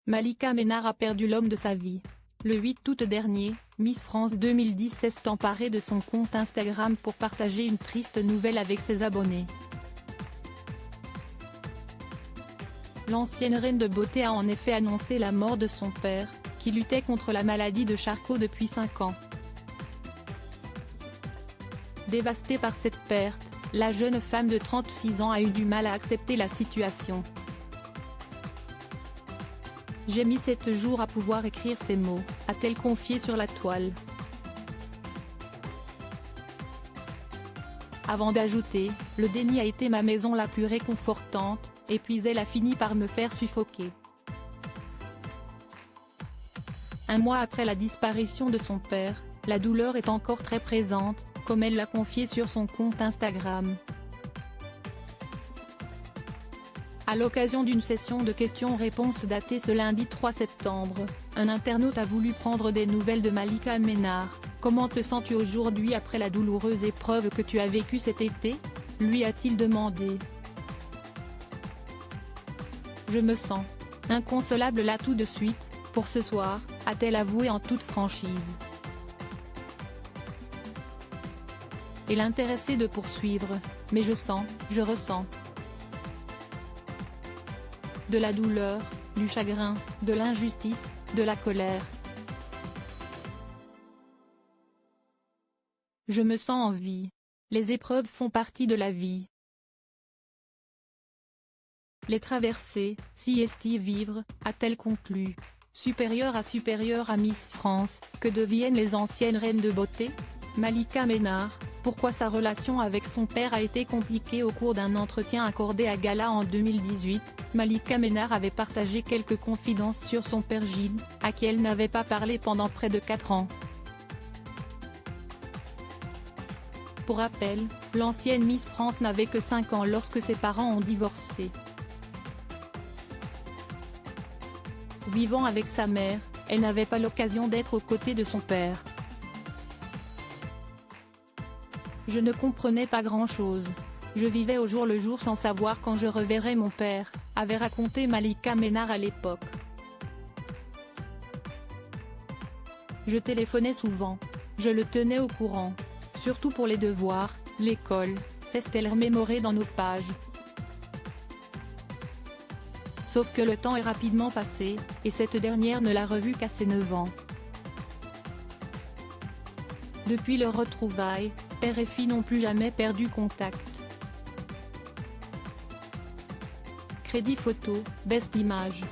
Malika Ménard a perdu l'homme de sa vie. Le 8 août dernier, Miss France 2010 s'est emparée de son compte Instagram pour partager une triste nouvelle avec ses abonnés. L'ancienne reine de beauté a en effet annoncé la mort de son père, qui luttait contre la maladie de Charcot depuis 5 ans. Dévastée par cette perte, la jeune femme de 36 ans a eu du mal à accepter la situation. « J'ai mis 7 jours à pouvoir écrire ces mots », a-t-elle confié sur la toile. Avant d'ajouter, « Le déni a été ma maison la plus réconfortante, et puis elle a fini par me faire suffoquer. » Un mois après la disparition de son père, la douleur est encore très présente, comme elle l'a confié sur son compte Instagram. À l'occasion d'une session de questions-réponses datée ce lundi 3 septembre, un internaute a voulu prendre des nouvelles de Malika Ménard. « Comment te sens-tu aujourd'hui après la douloureuse épreuve que tu as vécue cet été ?» lui a-t-il demandé. « Je me sens inconsolable là tout de suite, pour ce soir », a-t-elle avoué en toute franchise. Et l'intéressé de poursuivre, « Mais je ressens de la douleur, du chagrin, de l'injustice, de la colère. Je me sens en vie. Les épreuves font partie de la vie. Les traverser, si est-y vivre », a-t-elle conclu. Supérieure à Miss France, que deviennent les anciennes reines de beauté ? Malika Ménard, pourquoi sa relation avec son père a été compliquée? Au cours d'un entretien accordé à Gala en 2018, Malika Ménard avait partagé quelques confidences sur son père Gilles, à qui elle n'avait pas parlé pendant près de 4 ans. Pour rappel, l'ancienne Miss France n'avait que 5 ans lorsque ses parents ont divorcé. Vivant avec sa mère, elle n'avait pas l'occasion d'être aux côtés de son père. Je ne comprenais pas grand-chose. Je vivais au jour le jour sans savoir quand je reverrais mon père, avait raconté Malika Ménard à l'époque. Je téléphonais souvent. Je le tenais au courant. Surtout pour les devoirs, l'école, s'est-elle remémorée dans nos pages. Sauf que le temps est rapidement passé, et cette dernière ne l'a revu qu'à ses 9 ans. Depuis leur retrouvaille, père et fille n'ont plus jamais perdu contact. Crédit photo, Best Images.